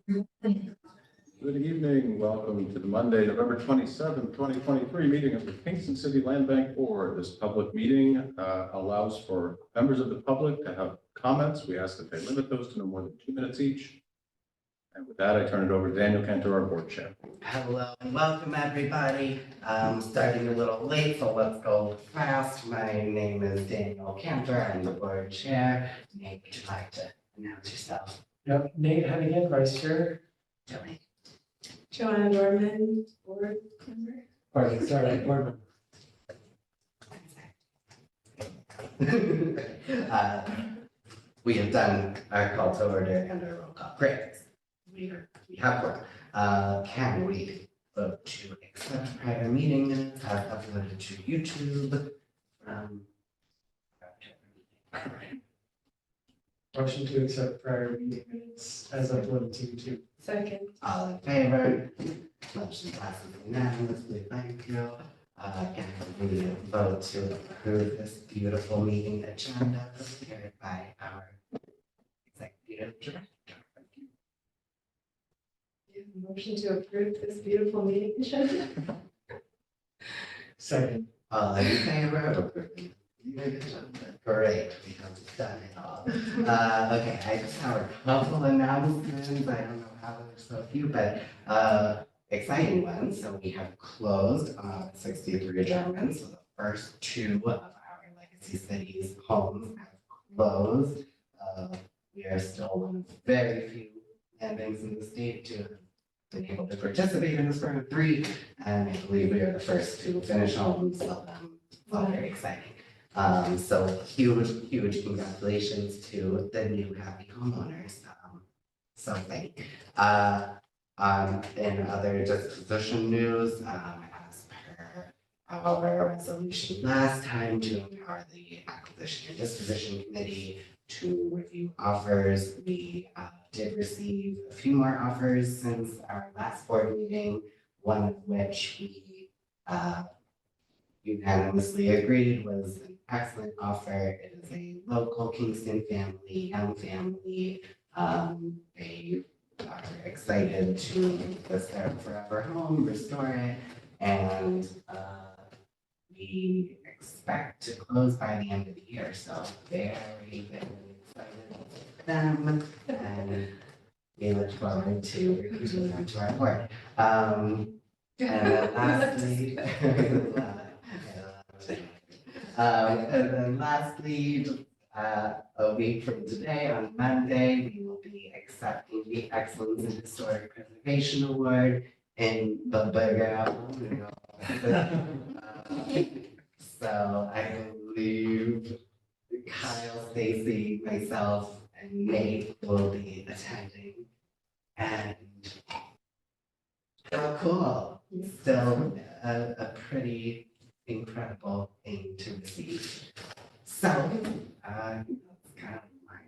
Good evening. Welcome to the Monday, November 27th, 2023 meeting of the Kingston City Land Bank Board. This public meeting allows for members of the public to have comments. We ask that they limit those to no more than 2 minutes each. And with that, I turn it over to Daniel Cantor, our board chair. Hello and welcome everybody. Starting a little late, so let's go fast. My name is Daniel Cantor. I'm the board chair. Nate, would you like to announce yourself? Yep, Nate Hennigan, vice chair. Joey. Joanna Dorman, board member. Pardon, sorry, board member. We have done our call to order and our roll call. Great. We have one. Can we vote to accept prior meeting minutes as uploaded to YouTube? Motion to accept prior meeting minutes as uploaded to YouTube. Second. All in favor? Motion passes unanimously. Thank you. Can we vote to approve this beautiful meeting agenda prepared by our executive director? Motion to approve this beautiful meeting agenda. Second. All in favor of approving the meeting agenda? Great, we have done it all. Okay, I just have a couple announcements. I don't know how there's so few, but exciting ones. So we have closed 63 adjournments. So the first two of our legacy cities homes have closed. We are still one of very few land banks in the state to have been able to participate in this round of 3, and I believe we are the first to finish homes. So it's all very exciting. So huge congratulations to the new happy homeowners. So thank. In other disposition news, as per our resolution last time to empower the acquisition and disposition committee to review offers, we did receive a few more offers since our last board meeting, one of which we unanimously agreed was an excellent offer. It is a local Kingston family, young family. They are excited to make this their forever home, restore it, and we expect to close by the end of the year. So very excited for them, and we look forward to recruiting them to our board. And then lastly, a week from today, on Monday, we will be accepting the Excellence in Historic Preservation Award in the bigger. So I believe Kyle, Stacy, myself, and Nate will be attending. And so cool. Still a pretty incredible thing to receive. So, that's kind of my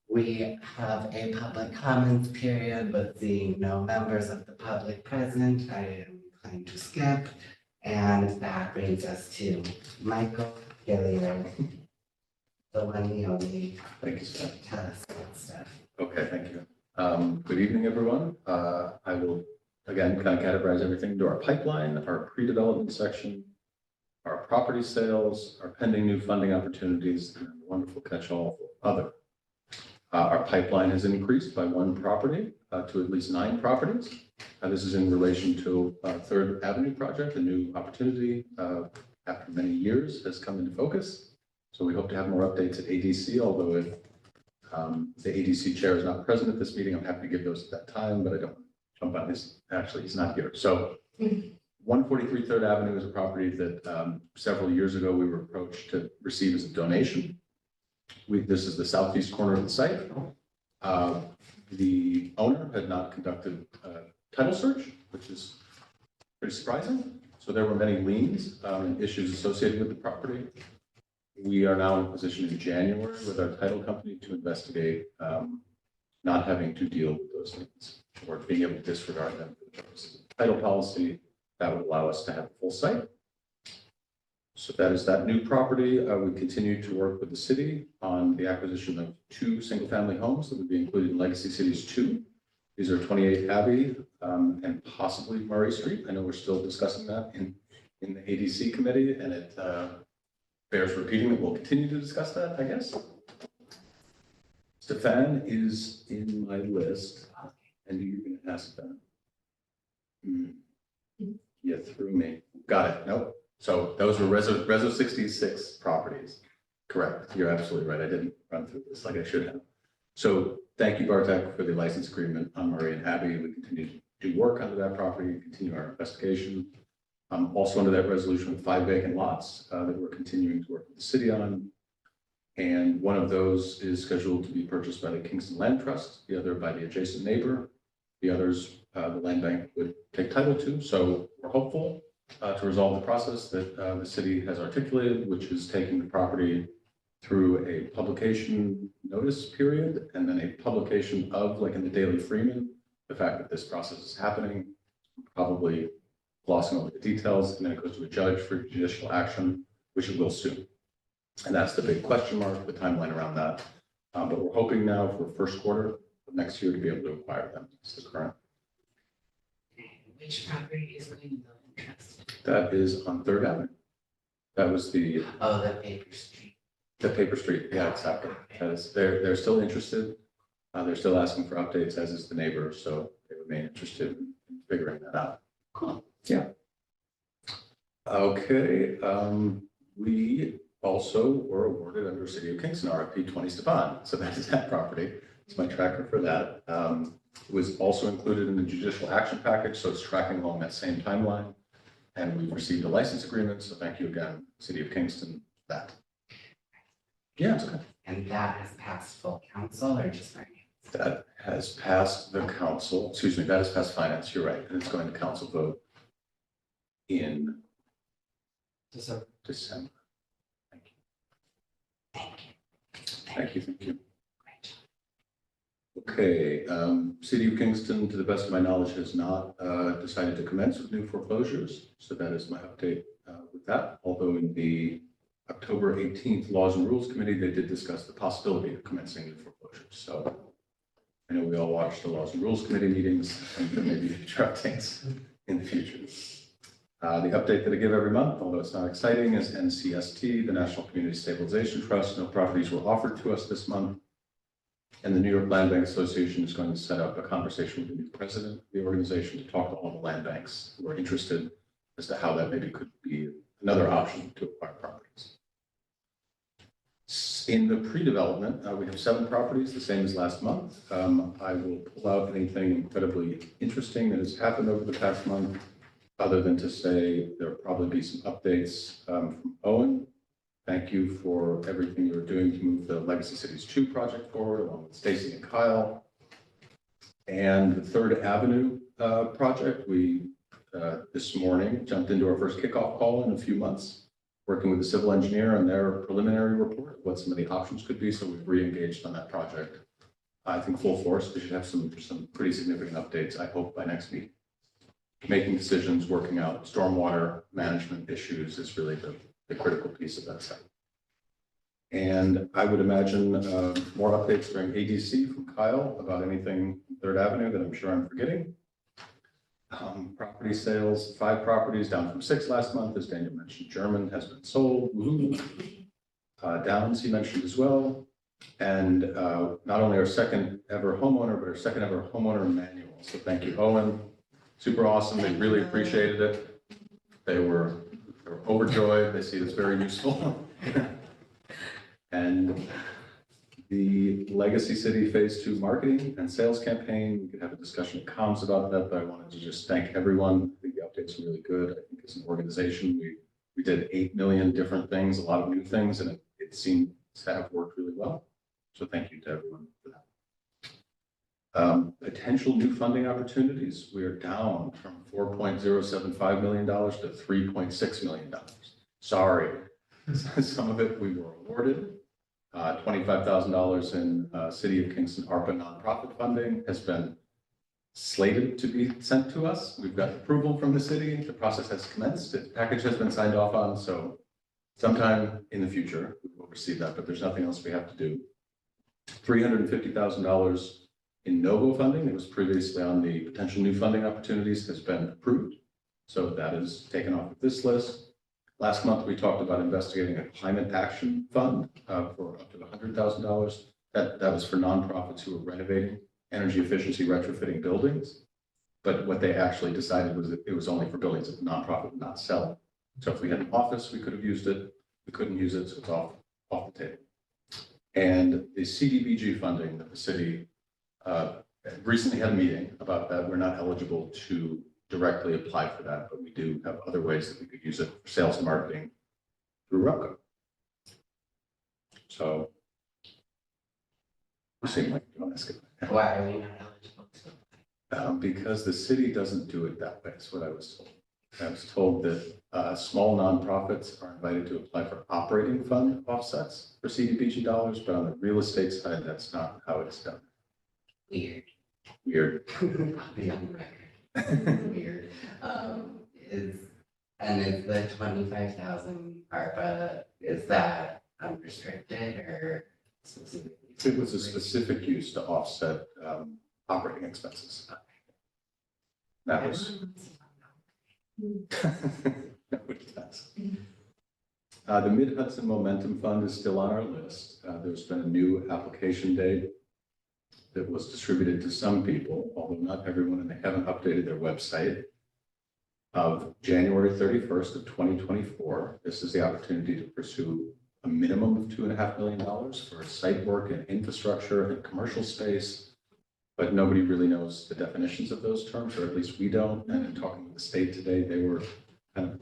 we have a public comments period, but seeing no members of the public present, I am inclined to skip. And that brings us to Michael Gilliard, the one and only. Thank you, sir. Tell us about stuff. Okay, thank you. Good evening, everyone. I will again kind of categorize everything into our pipeline, our pre-development section, our property sales, our pending new funding opportunities, and the wonderful catch-all other. Our pipeline has increased by 1 property to at least 9 properties. This is in relation to Third Avenue project, a new opportunity after many years has come into focus. So we hope to have more updates at ADC, although if the ADC chair is not present at this meeting, I'm happy to give those at that time, but I don't jump on this. Actually, he's not here. So 143 Third Avenue is a property that several years ago we were approached to receive as a donation. This is the southeast corner of the site. The owner had not conducted a title search, which is pretty surprising. So there were many liens and issues associated with the property. We are now in a position in January with our title company to investigate not having to deal with those liens or being able to disregard them for the purposes of title policy. That would allow us to have a full site. So that is that new property. We continue to work with the city on the acquisition of 2 single-family homes that would be included in Legacy Cities 2. These are 28 Abbey and possibly Murray Street. I know we're still discussing that in the ADC committee, and it bears repeating that we'll continue to discuss that, I guess. Stefan is in my list, and you're going to ask that. You threw me. Got it. Nope. So those were Reso 66 properties. Correct. You're absolutely right. I didn't run through this like I should have. So thank you, Bartek, for the license agreement on Murray and Abbey. We continue to do work under that property, continue our investigation. Also under that resolution with 5 vacant lots that we're continuing to work with the city on. And one of those is scheduled to be purchased by the Kingston Land Trust, the other by the adjacent neighbor. The others, the land bank would take title to. So we're hopeful to resolve the process that the city has articulated, which is taking the property through a publication notice period and then a publication of, like in the Daily Freeman, the fact that this process is happening, probably glossing over the details, and then it goes to a judge for judicial action, which it will soon. And that's the big question mark, the timeline around that. But we're hoping now for first quarter of next year to be able to acquire them. That's the current. Which property is going to go in trust? That is on 3rd Avenue. That was the Paper Street. The Paper Street, yeah, exactly. As they're still interested. They're still asking for updates, as is the neighbor, so they remain interested in figuring that out. Cool. Yeah. Okay, we also were awarded under City of Kingston RFP 20 Stefan, so that is that property. It's my tracker for that. It was also included in the judicial action package, so it's tracking along that same timeline. And we've received a license agreement, so thank you again, City of Kingston, for that. Yeah, it's okay. And that has passed full council or just finance? That has passed the council, excuse me, that has passed finance, you're right, and it's going to council vote in December. Thank you. Thank you. Thank you, thank you. Great job. Okay, City of Kingston, to the best of my knowledge, has not decided to commence with new foreclosures. So that is my update with that. Although in the October 18th Laws and Rules Committee, they did discuss the possibility of commencing new foreclosures. So I know we all watched the Laws and Rules Committee meetings and there may be future updates in the future. The update that I give every month, although it's not exciting, is NCST, the National Community Stabilization Trust. No properties were offered to us this month. And the New York Land Bank Association is going to set up a conversation with the new president of the organization to talk to all the land banks who are interested as to how that maybe could be another option to acquire properties. In the pre-development, we have 7 properties, the same as last month. I will pull out anything incredibly interesting that has happened over the past month, other than to say there'll probably be some updates from Owen. Thank you for everything you're doing to move the Legacy Cities 2 project forward, along with Stacy and Kyle. And the 3rd Avenue project, we this morning jumped into our first kickoff call in a few months, working with the civil engineer on their preliminary report, what some of the options could be. So we've re-engaged on that project. I think full force. We should have some pretty significant updates, I hope, by next week. Making decisions, working out stormwater management issues is really the critical piece of that site. And I would imagine more updates during ADC from Kyle about anything 3rd Avenue that I'm sure I'm forgetting. Property sales, 5 properties down from 6 last month, as Daniel mentioned. German has been sold. Downs he mentioned as well. And not only our second ever homeowner, but our second ever homeowner manual. So thank you, Owen. Super awesome. They really appreciated it. They were overjoyed. They see it's very useful. And the Legacy City Phase 2 marketing and sales campaign, we could have a discussion at comms about that, but I wanted to just thank everyone. I think the updates are really good. I think as an organization, we did 8 million different things, a lot of new things, and it seemed to have worked really well. So thank you to everyone for that. Potential new funding opportunities. We are down from $4.075 million to $3.6 million. Sorry. Some of it we were awarded. $25,000 in City of Kingston ARPA nonprofit funding has been slated to be sent to us. We've got approval from the city. The process has commenced. Its package has been signed off on. So sometime in the future, we will receive that, but there's nothing else we have to do. $350,000 in Novo funding that was previously on the potential new funding opportunities has been approved. So that is taken off of this list. Last month, we talked about investigating a climate action fund for up to $100,000. That was for nonprofits who were renovating energy efficiency retrofitting buildings. But what they actually decided was that it was only for buildings that the nonprofit would not sell. So if we had an office, we could have used it. We couldn't use it, so it's off the table. And the CDBG funding that the city recently had a meeting about that. We're not eligible to directly apply for that, but we do have other ways that we could use it for sales and marketing through RUPCO. So you seem like you want to ask it. Why are we not eligible to? Because the city doesn't do it that way. That's what I was told. I was told that small nonprofits are invited to apply for operating fund offsets for CDBG dollars, but on the real estate side, that's not how it's done. Weird. Weird. I'll be on the record. Weird. Is the 25,000 ARPA, is that unrestricted or specific? It was a specific use to offset operating expenses. That was. The Mid-Hudson Momentum Fund is still on our list. There's been a new application date that was distributed to some people, although not everyone, and they haven't updated their website, of January 31st of 2024. This is the opportunity to pursue a minimum of $2.5 million for site work and infrastructure and commercial space, but nobody really knows the definitions of those terms, or at least we don't. And in talking with the state today, they were kind of,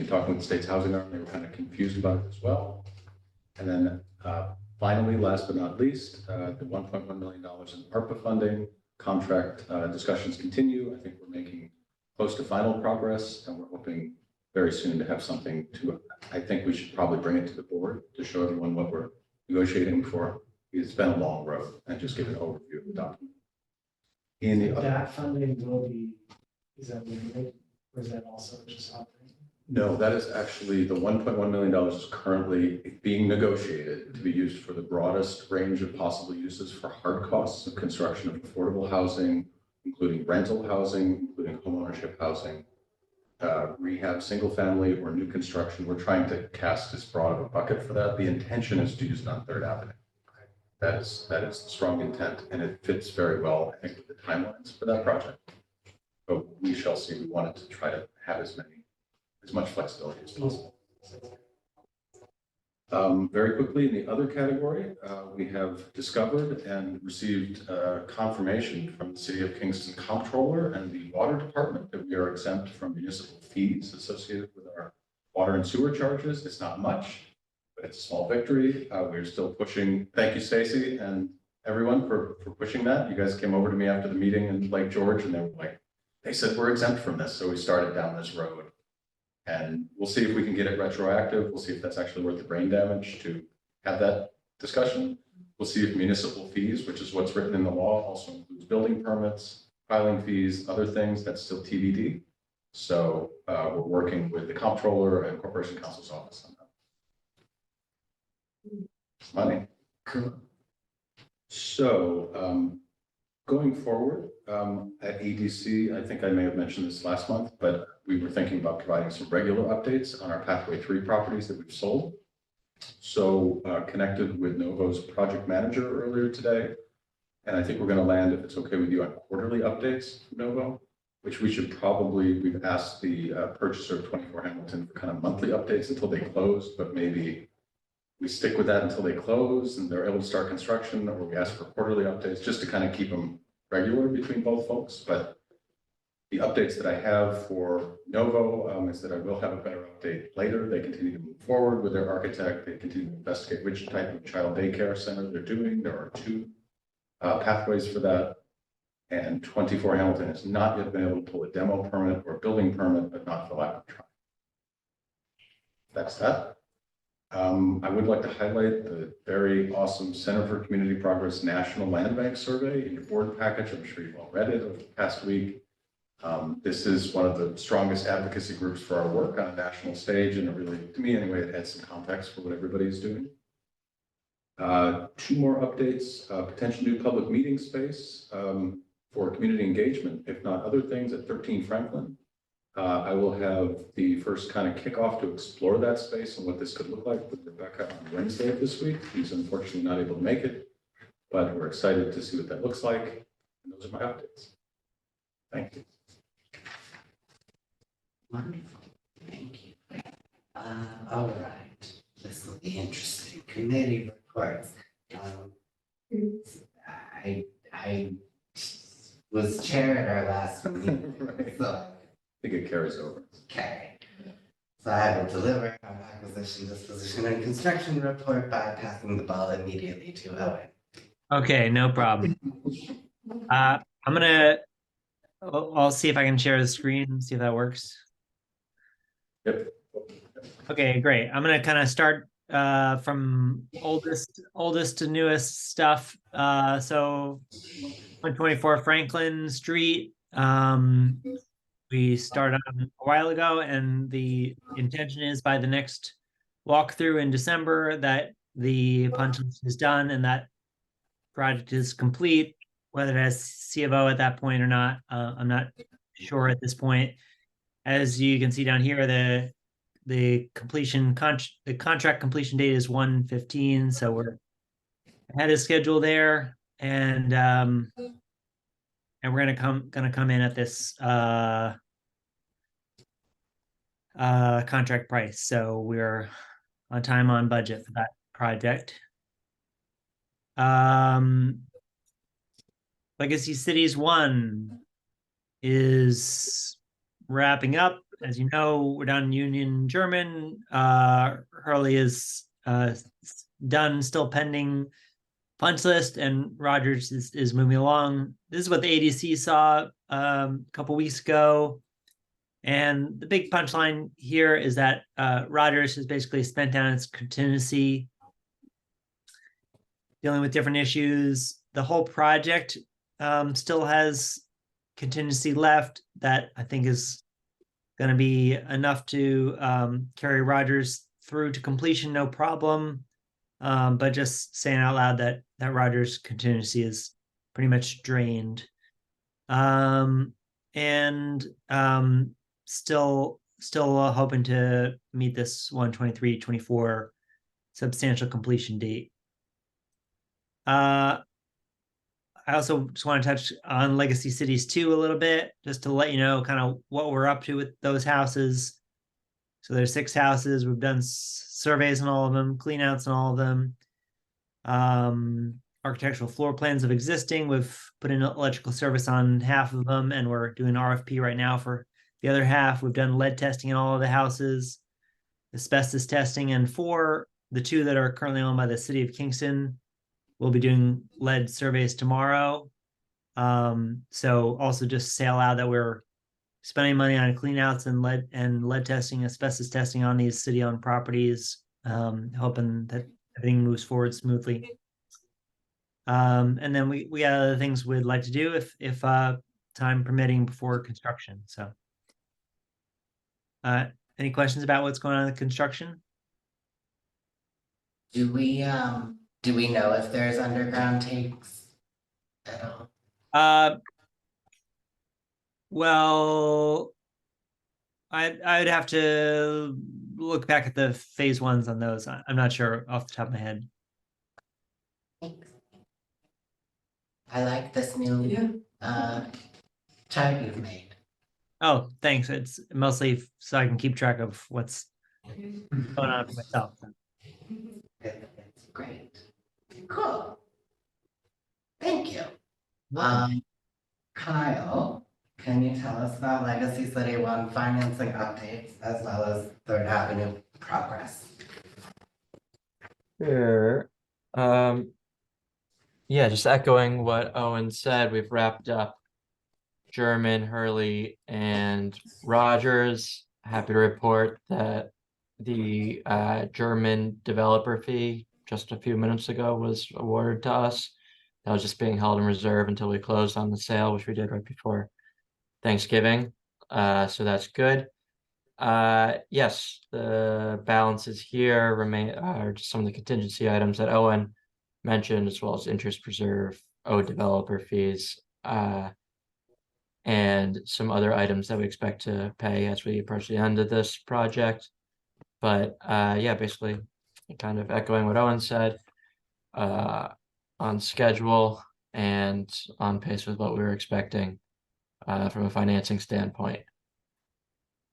talking with the state's housing arm, they were kind of confused about it as well. And then finally, last but not least, the $1.1 million in ARPA funding contract discussions continue. I think we're making close to final progress, and we're hoping very soon to have something to, I think we should probably bring it to the board to show everyone what we're negotiating for. It's been a long road, and just give an overview of the document. In the other, That funding will be, is that limited, or is that also just operating? no, that is actually, the $1.1 million is currently being negotiated to be used for the broadest range of possible uses for hard costs of construction of affordable housing, including rental housing, including homeownership housing, rehab, single family, or new construction. We're trying to cast as broad of a bucket for that. The intention is to use it on Third Avenue. That is the strong intent, and it fits very well, I think, with the timelines for that project. But we shall see. We wanted to try to have as much flexibility as possible. Very quickly, in the other category, we have discovered and received confirmation from the City of Kingston Comptroller and the Water Department that we are exempt from municipal fees associated with our water and sewer charges. It's not much, but it's a small victory. We're still pushing. Thank you, Stacy, and everyone for pushing that. You guys came over to me after the meeting in Lake George, and they were like, they said we're exempt from this. So we started down this road. And we'll see if we can get it retroactive. We'll see if that's actually worth the brain damage to have that discussion. We'll see if municipal fees, which is what's written in the law, also includes building permits, filing fees, other things. That's still TBD. So we're working with the comptroller and Corporation Counsel's office on that. Money. So going forward at EDC, I think I may have mentioned this last month, but we were thinking about providing some regular updates on our Pathway 3 properties that we've sold. So connected with Novo's project manager earlier today, and I think we're going to land, if it's okay with you, on quarterly updates from Novo, which we should probably, we've asked the purchaser of 24 Hamilton for kind of monthly updates until they close, but maybe we stick with that until they close and they're able to start construction, or we ask for quarterly updates just to kind of keep them regular between both folks. But the updates that I have for Novo is that I will have a better update later. They continue to move forward with their architect. They continue to investigate which type of child daycare center they're doing. There are 2 pathways for that. And 24 Hamilton has not yet been able to pull a demo permit or a building permit, but not for lack of trying. That's that. I would like to highlight the very awesome Center for Community Progress National Land Bank Survey in your board package. I'm sure you've all read it over the past week. This is one of the strongest advocacy groups for our work on a national stage, and it really, to me anyway, it adds some context for what everybody's doing. Two more updates, potential new public meeting space for community engagement, if not other things, at 13 Franklin. I will have the first kind of kickoff to explore that space and what this could look like with Rebecca on Wednesday of this week. She's unfortunately not able to make it, but we're excited to see what that looks like. And those are my updates. Thank you. Wonderful, thank you. All right, this will be interesting. Committee reports. I was chair at our last meeting, Right. so I think it carries over. okay. So I will deliver our acquisition, disposition, and construction report by passing the ball immediately to Owen. Okay, no problem. I'm gonna, I'll see if I can share the screen, see if that works. Yep. Okay, great. I'm gonna kind of start from oldest to newest stuff. So 124 Franklin Street. We started on a while ago, and the intention is by the next walkthrough in December that the punch list is done and that project is complete. Whether it has C of O at that point or not, I'm not sure at this point. As you can see down here, the contract completion date is 1/15, so we're ahead of schedule there, and we're gonna come in at this contract price, so we're on time, on budget for that project. Legacy Cities 1 is wrapping up. As you know, we're done Union German. Hurley is done, still pending punch list, and Rogers is moving along. This is what the ADC saw a couple weeks ago. And the big punchline here is that Rogers has basically spent down its contingency, dealing with different issues. The whole project still has contingency left that I think is going to be enough to carry Rogers through to completion, no problem. But just saying out loud that Rogers contingency is pretty much drained. Still hoping to meet this 1/23/24 substantial completion date. I also just want to touch on Legacy Cities 2 a little bit, just to let you know kind of what we're up to with those houses. So there's 6 houses. We've done surveys on all of them, clean outs on all of them. Architectural floor plans of existing. We've put in electrical service on half of them, and we're doing RFP right now for the other half. We've done lead testing in all of the houses, asbestos testing, and for the 2 that are currently owned by the city of Kingston, we'll be doing lead surveys tomorrow. So also just say out loud that we're spending money on clean outs and lead testing, asbestos testing on these city-owned properties, hoping that everything moves forward smoothly. And then we got other things we'd like to do if time permitting before construction. So any questions about what's going on in the construction? Do we know if there's underground takes at all? Well, I'd have to look back at the phase 1s on those. I'm not sure off the top of my head. Thanks. I like this new chart you've made. Oh, thanks. It's mostly so I can keep track of what's going on for myself. It's great. Cool. Thank you. Kyle, can you tell us about Legacy City 1 financing updates as well as Third Avenue progress? Sure. Yeah, just echoing what Owen said, we've wrapped up German, Hurley, and Rogers. Happy to report that the German developer fee just a few minutes ago was awarded to us. That was just being held in reserve until we closed on the sale, which we did right before Thanksgiving. So that's good. Yes, the balances here remain are just some of the contingency items that Owen mentioned, as well as interest reserve, owed developer fees, and some other items that we expect to pay as we approach the end of this project. But yeah, basically kind of echoing what Owen said, on schedule and on pace with what we were expecting from a financing standpoint.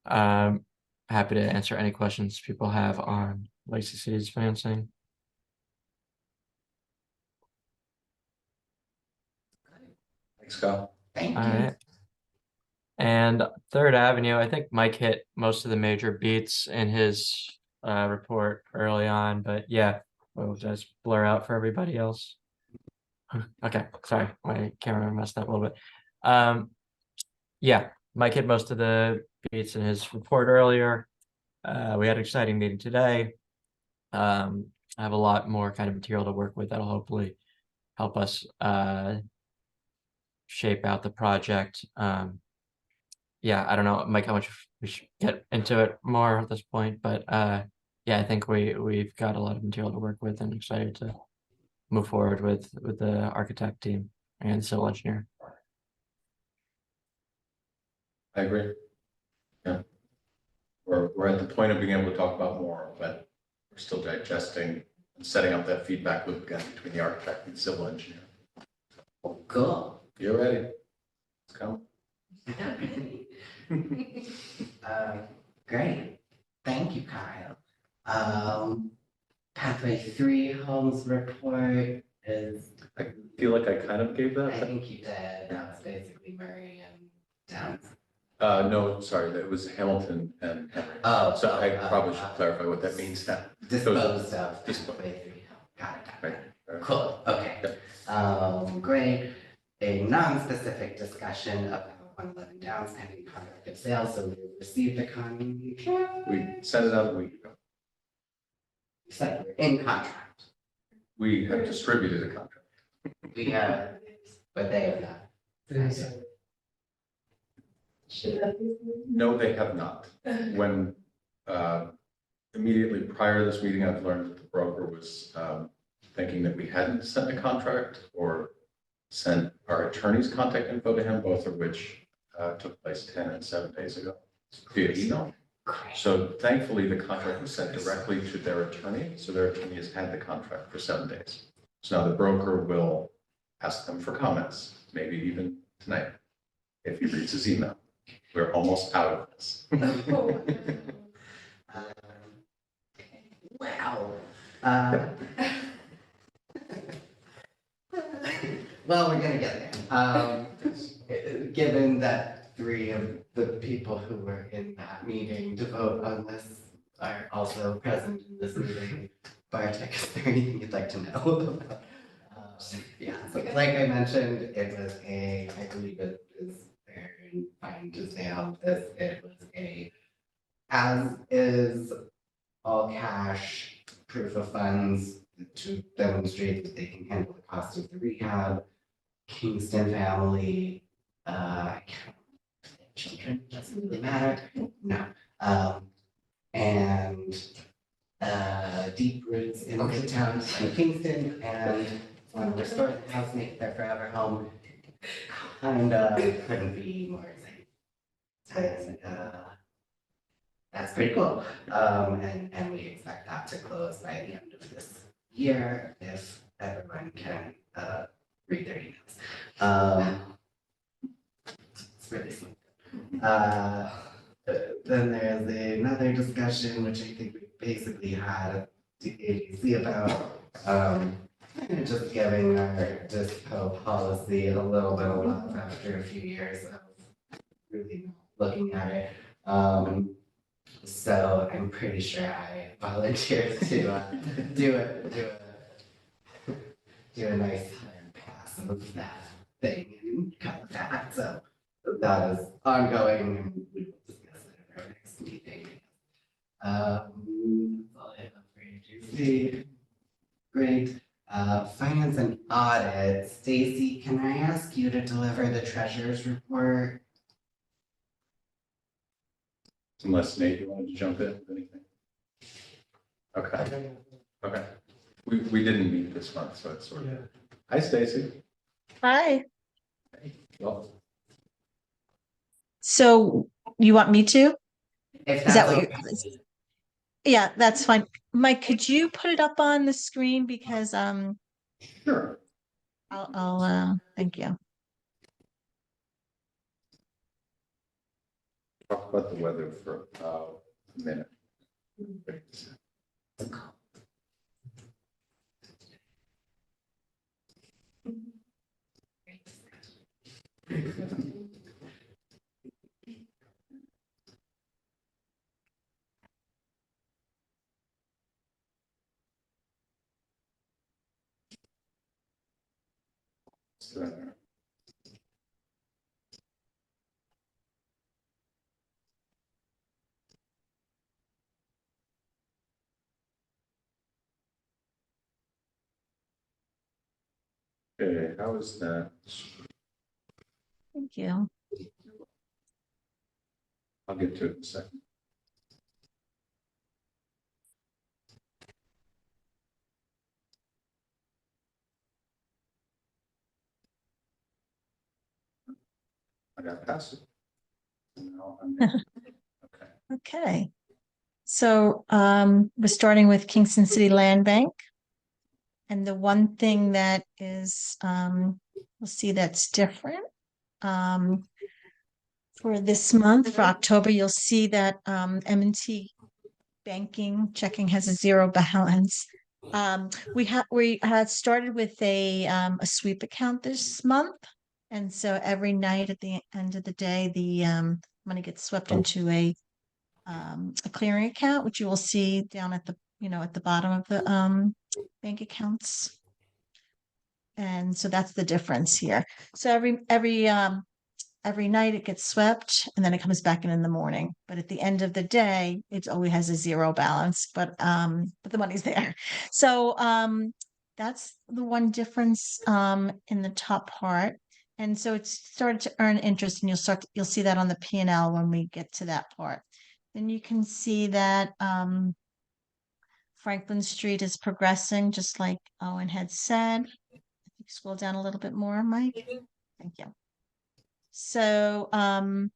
Happy to answer any questions people have on Lacey City's financing. Thanks, Kyle. Thank All you. right. And Third Avenue, I think Mike hit most of the major beats in his report early on, but yeah, we'll just blur out for everybody else. Okay, sorry, my camera messed up a little bit. Yeah, Mike hit most of the beats in his report earlier. We had an exciting meeting today. I have a lot more kind of material to work with that'll hopefully help us shape out the project. Yeah, I don't know, Mike, how much we should get into it more at this point, but yeah, I think we've got a lot of material to work with and excited to move forward with the architect team and civil engineer. I agree. Yeah. We're at the point of being able to talk about more, but we're still digesting and setting up that feedback loop again between the architect and civil engineer. Cool. You're ready. Let's go. Great. Thank you, Kyle. Pathway 3 homes report is, I feel like I kind of gave I that. think you did. That was basically Murray and Downs. No, sorry, that was Hamilton and Henry. Oh. So I probably should clarify what that means now. Disposed of. Disposed. Pathway 3. Got it. Right. Right. Cool. Okay. Great. A non-specific discussion about 111 Downs pending contract of sale. So we received the contract. We sent it out a week ago. You said we're in contract. We have distributed a contract. We have, but they have not. Should that be? No, they have not. When immediately prior to this meeting, I've learned that the broker was thinking that we hadn't sent a contract or sent our attorney's contact info to him, both of which took place 10 and 7 days ago via email. So thankfully, the contract was sent directly to their attorney. So their attorney has had the contract for 7 days. So now the broker will ask them for comments, maybe even tonight, if he reads his email. We're almost out of this. Wow. Well, we're gonna get there. Given that 3 of the people who were in that meeting to vote on this are also present in this meeting, Bartek, is there anything you'd like to know about? Yeah, so like I mentioned, it was I believe it is very fine to say all this. It was as is all cash proof of funds to demonstrate that they can handle the cost of the rehab. Kingston family, I can't, children, doesn't really matter, no. And deep roots in the town of Kingston, and want to restore the house, make it their forever home. Couldn't be more exciting. And that's pretty cool. And we expect that to close by the end of this year if everyone can read their emails. It's really simple. Then there's another discussion, which I think we basically had at the ADC about, just giving our dispo policy a little bit of love after a few years of really looking at it. So I'm pretty sure I volunteered to do a nice pass of that thing and cover that. So that is ongoing and we will discuss it at our next meeting. That's all I have for AGC. Great. Finance and audit. Stacy, can I ask you to deliver the treasurer's report? Unless Nate, you wanted to jump in with anything? Okay, okay. We didn't meet this month, so it's sort of. Yeah. Hi, Stacy. Hi. Well, So you want me to? If Is that that's what okay. you're? Yeah, that's fine. Mike, could you put it up on the screen because sure. I'll thank you. Talk about the weather for a minute. So, okay, how is that? Thank you. I'll get to it in a second. I got past it. Now I'm in. Okay. Okay. So we're starting with Kingston City Land Bank. And the one thing that is we'll see that's different. For this month, for October, you'll see that M&T banking checking has a zero balance. We had started with a sweep account this month, and so every night at the end of the day, the money gets swept into a clearing account, which you will see down at the at the bottom of the bank accounts. And so that's the difference here. So every night it gets swept and then it comes back in the morning. But at the end of the day, it always has a zero balance, but the money's there. So that's the one difference in the top part. And so it's started to earn interest, and you'll see that on the P&L when we get to that part. Then you can see that Franklin Street is progressing, just like Owen had said. If you scroll down a little bit more, Mike. Thank you. So you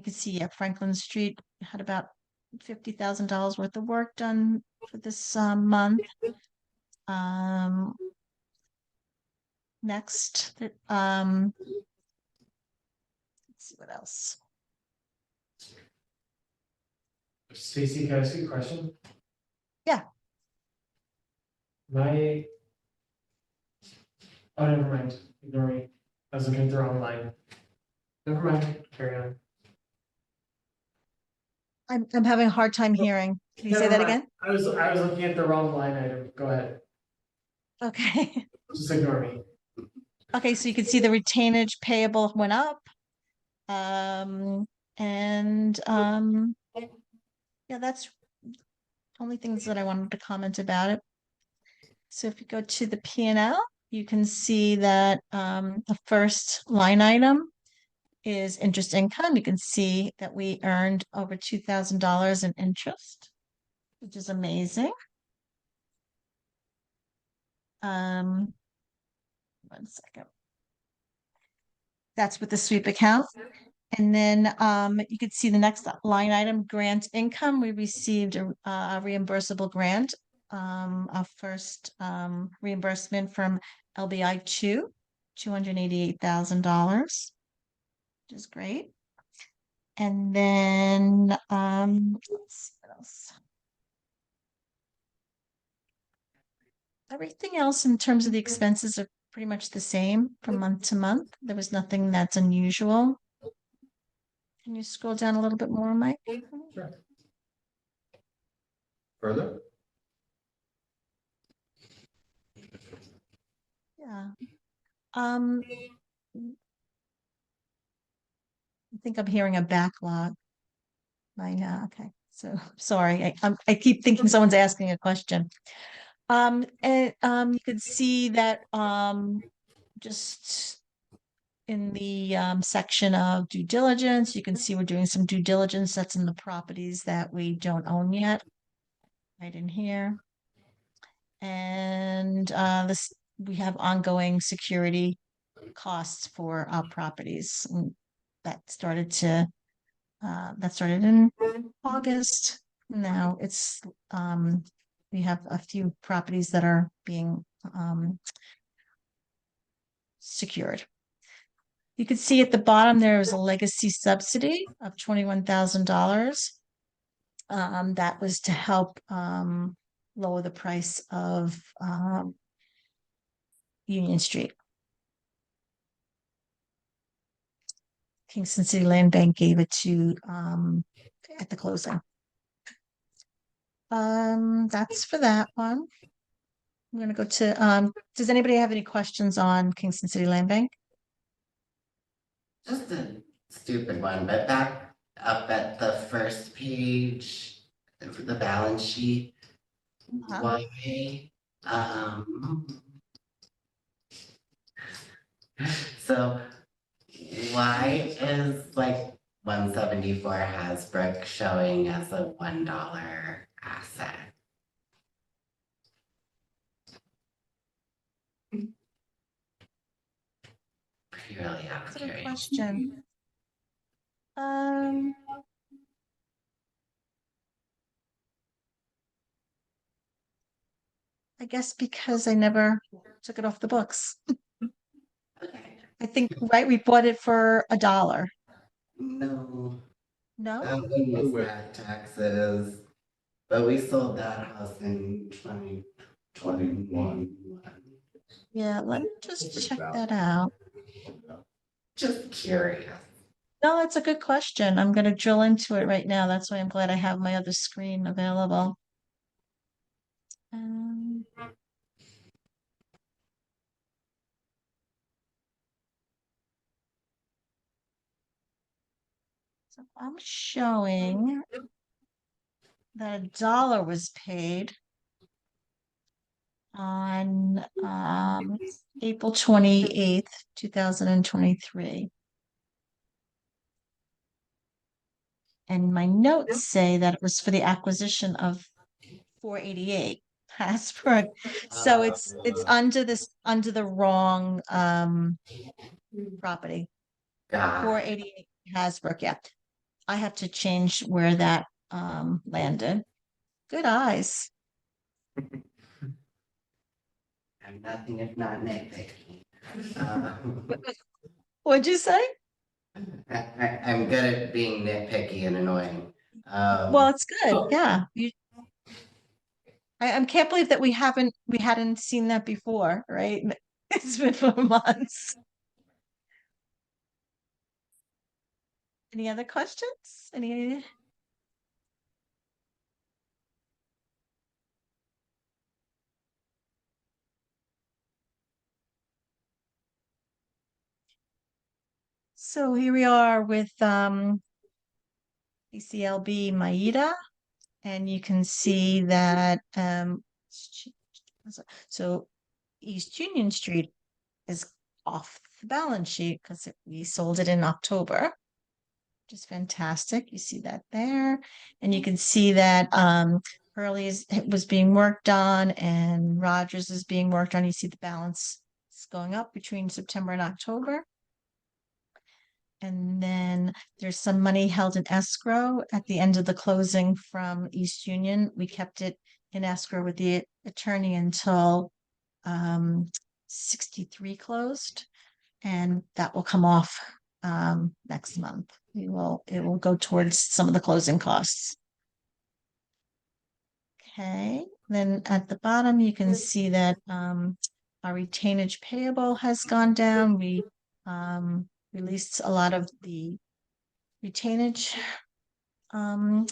can see Franklin Street had about $50,000 worth of work done for this month. Next, let's see what else. Stacy, can I ask you a question? Yeah. Oh, never mind. Ignore me. I was looking at the wrong line. Never mind. Carry on. I'm having a hard time hearing. Can you say Never that mind. again? I was looking at the wrong line item. Go ahead. Okay. Just ignore me. Okay, so you can see the retainage payable went up. And yeah, that's only things that I wanted to comment about it. So if you go to the P&L, you can see that the first line item is interest income. You can see that we earned over $2,000 in interest, which is amazing. One second. That's with the sweep account. And then you could see the next line item, grant income. We received a reimbursable grant, our first reimbursement from LBI 2, $288,000, which is great. And then let's see what else. Everything else in terms of the expenses are pretty much the same from month to month. There was nothing that's unusual. Can you scroll down a little bit more, Mike? Sure. Further? Yeah. I think I'm hearing a backlog. Okay. So sorry. I keep thinking someone's asking a question. And you could see that just in the section of due diligence, you can see we're doing some due diligence. That's in the properties that we don't own yet, right in here. And this, we have ongoing security costs for our properties. And that started in August. Now it's we have a few properties that are being secured. You can see at the bottom there is a legacy subsidy of $21,000. That was to help lower the price of Union Street. Kingston City Land Bank gave it to at the closing. That's for that one. I'm gonna go to does anybody have any questions on Kingston City Land Bank? Just a stupid one, but back up at the first page, the balance sheet, why, so why is like 174 Hasbrook showing as a $1 asset? Purely out of That's a good curiosity. question. I guess because I never took it off the books. Okay. I think, right, we bought it for $1. No, No? that one was back taxes, but we sold that house in 2021. Yeah, let me just check that out. Just curious. No, that's a good question. I'm gonna drill into it right now. That's why I'm glad I have my other screen available. So I'm showing that $1 was paid on April 28th, 2023. And my notes say that it was for the acquisition of 488 Hasbrook. So it's under the wrong property. God. 488 Hasbrook, yeah. I have to change where that landed. Good eyes. I'm nothing if not nitpicky. What'd you say? I'm good at being nitpicky and annoying. Well, it's good. Yeah. I can't believe that we hadn't seen that before, right? It's been for months. Any other questions? So here we are with KCLB Maida, and you can see that so East Union Street is off the balance sheet because we sold it in October, which is fantastic. You see that there, and you can see that Hurley's was being worked on and Rogers is being worked on. You see the balance is going up between September and October. And then there's some money held in escrow at the end of the closing from East Union. We kept it in escrow with the attorney until 63 closed, and that will come off next month. It will go towards some of the closing costs. Okay, then at the bottom you can see that our retainage payable has gone down. We released a lot of the retainage on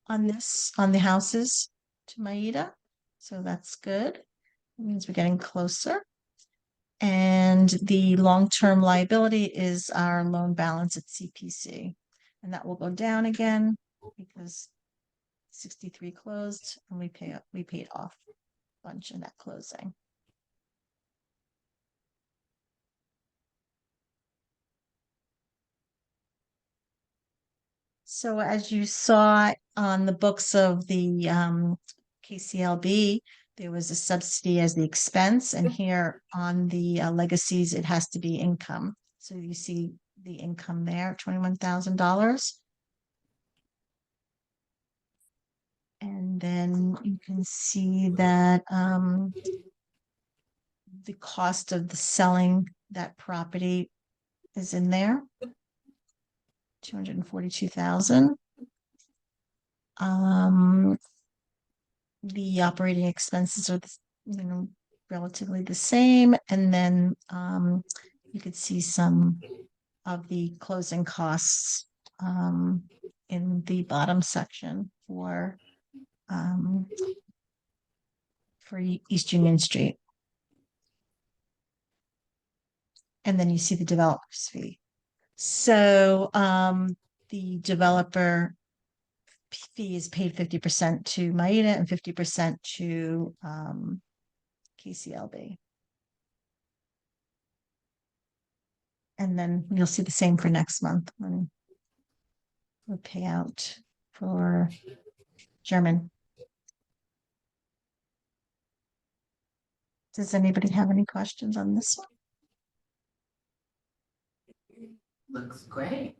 the houses to Maida. So that's good. It means we're getting closer. And the long-term liability is our loan balance at CPC. And that will go down again because 63 closed and we paid off a bunch in that closing. So as you saw on the books of the KCLB, there was a subsidy as the expense, and here on the legacies, it has to be income. So you see the income there, $21,000. And then you can see that the cost of the selling that property is in there. 242,000. The operating expenses are, relatively the same. And then you could see some of the closing costs in the bottom section for East Union Street. And then you see the developer's fee. So the developer fee is paid 50% to Maida and 50% to KCLB. And then you'll see the same for next month when we pay out for German. Does anybody have any questions on this one? Looks great.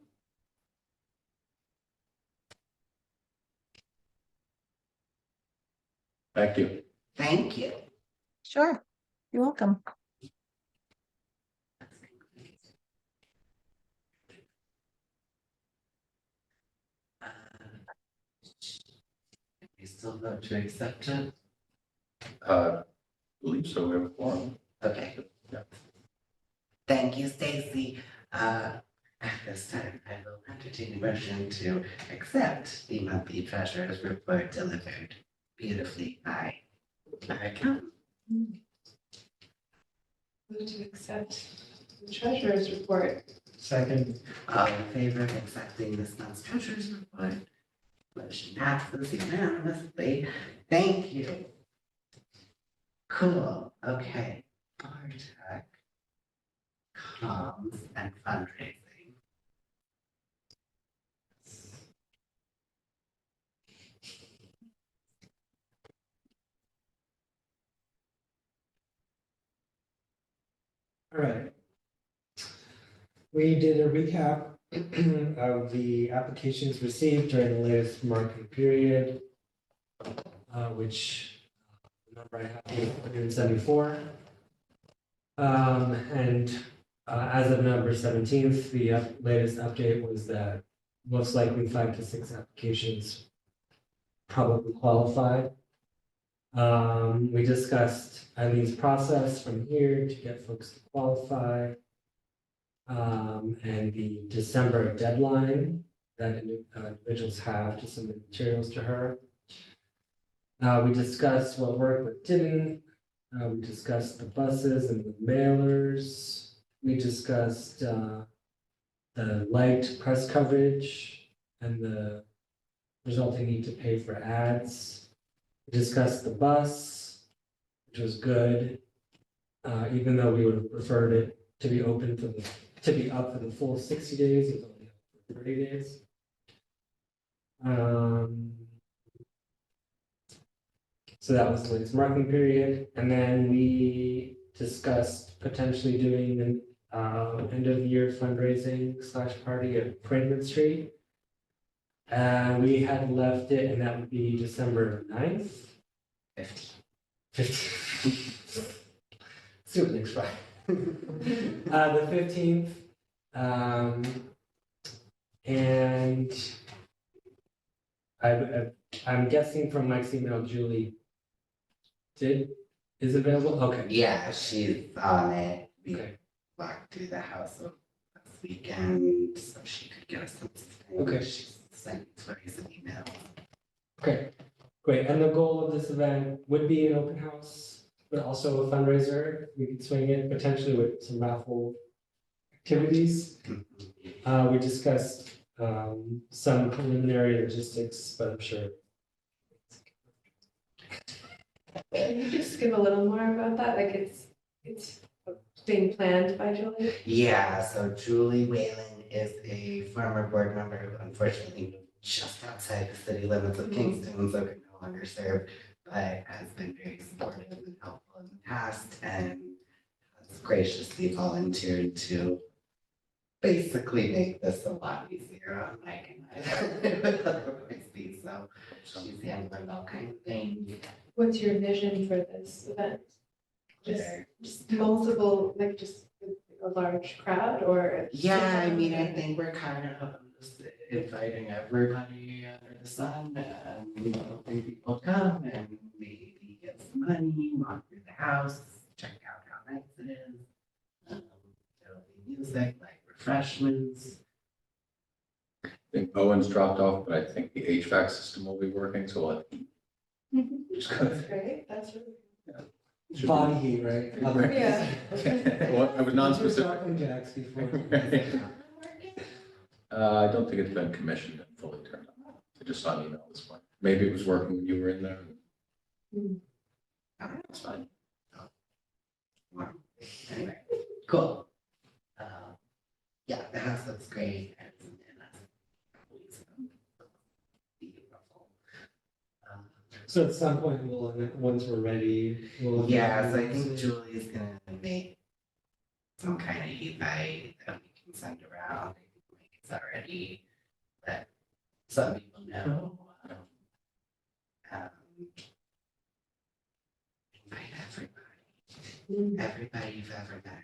Thank you. Thank you. Sure, you're welcome. We still vote to accept it? Believe so, we have a forum. Okay. Yeah. Thank you, Stacy. At this time, I will entertain a motion to accept the monthly treasurer's report delivered beautifully by our accountant. Move to accept the treasurer's report. Second. All in favor of accepting this month's treasurer's report? Motion passes unanimously. Thank you. Cool. Okay. Tech, comms, and fundraising. All right. We did a recap of the applications received during the latest marketing period, which the number I have is 174. And as of November 17th, the latest update was that most likely 5 to 6 applications probably qualified. We discussed Eileen's process from here to get folks to qualify. And the December deadline that individuals have to submit materials to her. We discussed what worked, what didn't. We discussed the buses and the mailers. We discussed the light press coverage and the resulting need to pay for ads. We discussed the bus, which was good, even though we would have preferred it to be open for up for the full 60 days. It's only up for 30 days. So that was the latest marketing period. And then we discussed potentially doing an end of year fundraising / party at Princeton Street. We had left it, and that would be December 9th. 15th. Super next Friday. The 15th. And I'm guessing from Mike's email, Julie is available? Okay. Yeah, she's on it. We Okay. walked through the house last weekend, so she could get us something. Okay. She sent stories and emails. Okay, great. And the goal of this event would be an open house, but also a fundraiser. We could swing it potentially with some raffle activities. We discussed some preliminary logistics, but I'm sure. Can you just give a little more about that? Like it's being planned by Julie? Yeah, so Julie Whalen is a former board member who unfortunately moved just outside the city limits of Kingston, so can no longer serve, but has been very supportive and helpful in the past and has graciously volunteered to basically make this a lot easier on Mike and I than it would otherwise be, so she's handling all kinds of things. What's your vision for this event? Just multiple, like just a large crowd or? Yeah, I mean, I think we're kind of just inviting everybody under the sun and hoping people come and maybe get some money, walk through the house, check out how nice it is. There'll be music, like refreshments. I think Owen's dropped off, but I think the HVAC system will be working, so we'll have to just kind That's of. great, that's really. Body heat, right? Yeah. Well, I was non-specific. Jumping jacks before. I don't think it's been commissioned and fully turned on. I just saw an email this morning. Maybe it was working when you were in there. It's fine. Anyway, cool. Yeah, the house looks great. Beautiful. So at some point, once we're ready, we'll. Yeah, so I think Julie's gonna make some kind of invite that we can send around. I think Mike is already let some people know. Invite everybody you've ever met.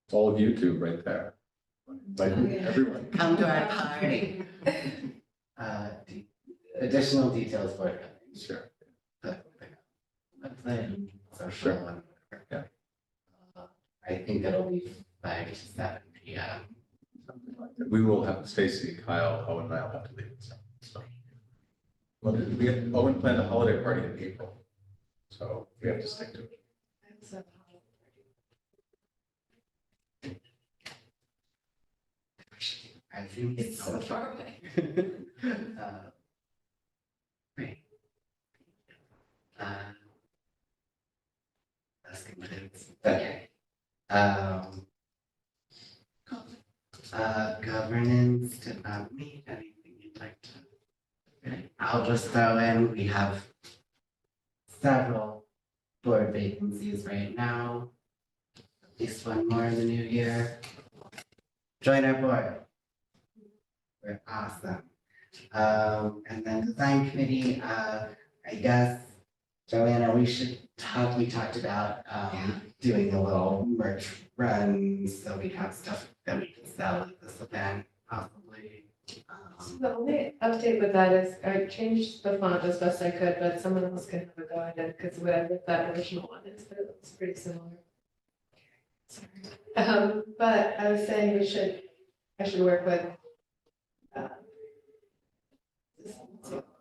It's all of you two right there. Invite everyone. Come to our party. Additional details forthcoming. Sure. Website, social, Sure. and whatever. Yeah. I think it'll be 5 to 7 p.m. Something like that. We will have Stacy, Kyle, Owen, and I'll have to leave it. So. Well, we had Owen planned a holiday party in April, so we have to stick to it. I think it's so far away. Great. That's concludes. Okay. Governance did not meet. Anything you'd like to? Okay. I'll just throw in, we have several board vacancies right now. At least one more in the new year. Join our board. We're awesome. And then design committee, I guess, Joanna, we talked about doing a little merch run, so we have stuff that we can sell at this event, possibly. The only update with that is I changed the font as best I could, but someone else can have a go at it because whatever that original one is, but it looks pretty similar. Sorry. But I was saying I should work with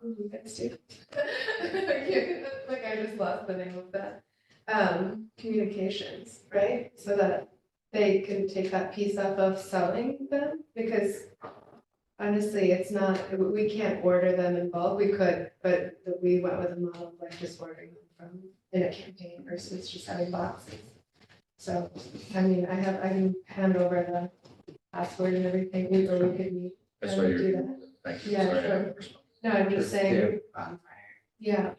you guys do. Like I just lost the name of that. Communications, right? So that they can take that piece off of selling them, because honestly, it's not, we can't order them in bulk. We could, but we went with a model of like just ordering them from in a campaign versus just having boxes. So, I mean, I can hand over the password and everything, or we could meet. That's and why do you're, that. thank you. Yeah, Sorry, I sure. haven't responded. No, I'm just saying, yeah,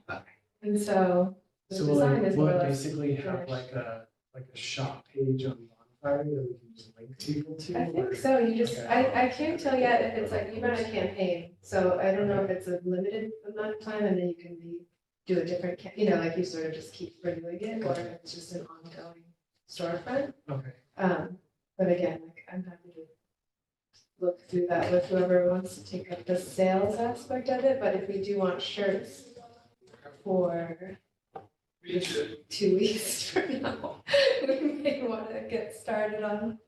and so the So design like, is more we'll or less. basically have finished. like a shop page on Bonfire that we can just link people to? I think so, you just, Okay. I can't tell yet if it's like, you run a campaign, so I don't know if it's a limited amount of time and then you can do a different, like you sort of just keep renewing it, or if it's just an ongoing storefront. Okay. But again, like, I'm happy to look through that with whoever wants to take up the sales aspect of it, but if we do want shirts for 2 weeks from now, we may want to get started on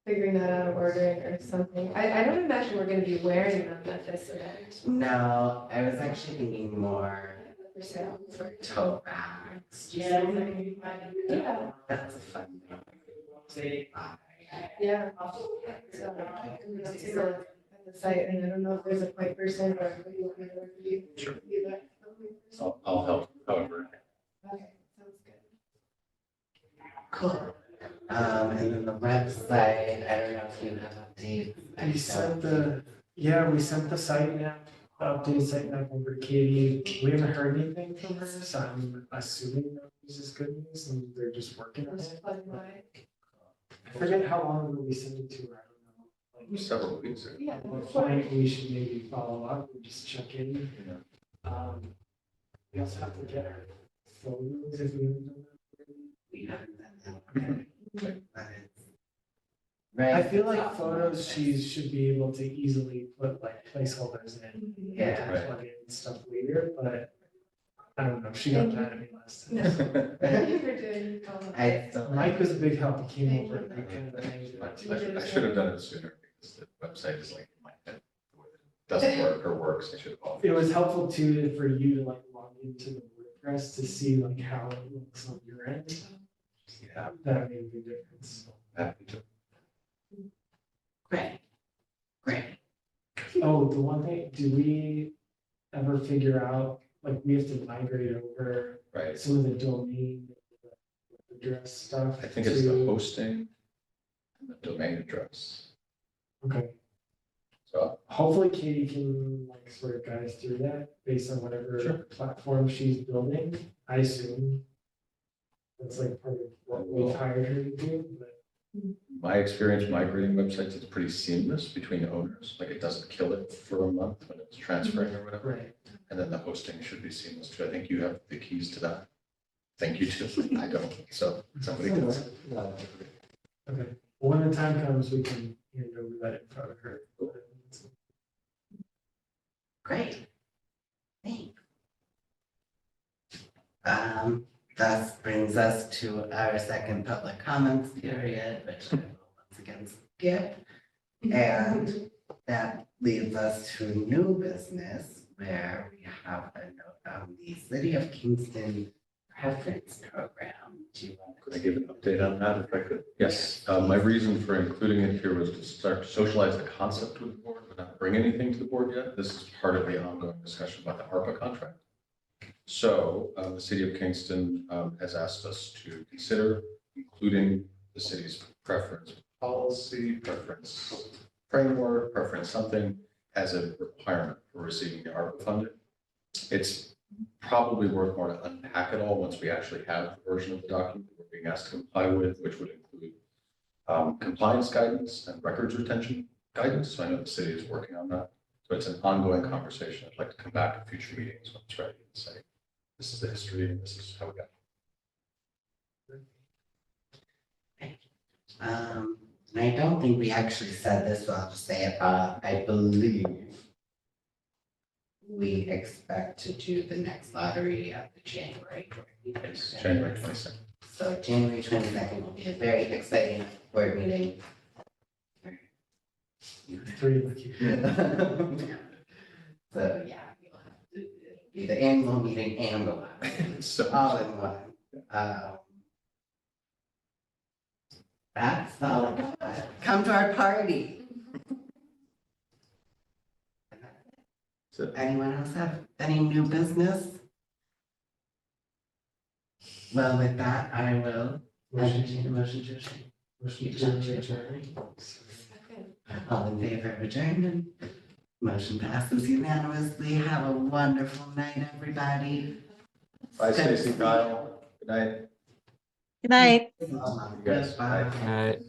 figuring that out, ordering or something. I don't imagine we're gonna be wearing them at this event No, I was actually thinking more for sale. for tote bags. Yeah. That's a fun thing. Yeah. So I can take a look at the site, and I don't know if there's a point person or if you want me to review. Sure. review that. I'll help however. Okay, sounds good. Cool. And then the website, I don't know if you have updates. I We sent don't- we sent the site map, the updated site map over to Katie. We haven't heard anything from her, so I'm assuming that this is good news and they're just working on Just it. plug my, I forget how long ago we sent it to her, I don't know. Several weeks ago. yeah. At what point we should maybe follow up and just check in. Yeah. We also have to get her photos if we haven't done that already. We haven't done that already. But it's- I Right. feel like photos, she should be able to easily put like placeholders in. Yeah. Right. Plug in stuff later, but I don't know, she got mad at me last No. time. Thank you for doing all of I that. still Mike like, was a big help, he came over and kind of changed it. I should have done it sooner because the website is like in my head. Doesn't work or works, I should have. It was helpful too for you to like log into the WordPress to see like how it looks on your end. Yeah, That made a big difference. happy to. great, great. Oh, the one thing, do we ever figure out, like, we have to migrate over Right. some of the domain address stuff? I think it's the to- hosting and the domain address. Okay, So hopefully Katie can like sort of guide us through that based on whatever Sure. platform she's building, I assume. That's like part of what we've hired her to do, but. my experience migrating websites is pretty seamless between owners. Like it doesn't kill it for a month when it's transferring or whatever. Right. And then the hosting should be seamless too. I think you have the keys to that. Thank you too. I don't. So somebody can. Okay, well, when the time comes, we can hand over that info to her. Great. Thanks. Thus brings us to our second public comments period, which I will once again skip. And that leads us to new business where we have a note on the City of Kingston preference program. Do you want Could I give an update on that if I could? Yes, my reason for including it here was to start to socialize the concept with the board, but not bring anything to the board yet. This is part of the ongoing discussion about the ARPA contract. So the city of Kingston has asked us to consider including the city's preference policy, preference framework, preference something as a requirement for receiving the ARPA funding. It's probably worth more to unpack it all once we actually have the version of the document that we're being asked to comply with, which would include compliance guidance and records retention guidance. So I know the city is working on that. So it's an ongoing conversation. I'd like to come back at future meetings when it's ready and say, this is the history and this is how we got. And I don't think we actually said this, so I'll just say it. I believe we expect to do the next lottery at the January. It's January 22nd. So January 22nd will be a very exciting board meeting. Three with you. So, yeah, we'll have to do the annual meeting and the lottery, So all in one. That's all I got. Come to our party. So Anyone else have any new business? Well, with that, I will entertain a motion to adjourn. Motion to adjourn. All in favor of adjournment? Motion passes unanimously. Have a wonderful night, everybody. bye, Stacy, Kyle. Good night. Good night. Goodbye. guys. Bye. All right.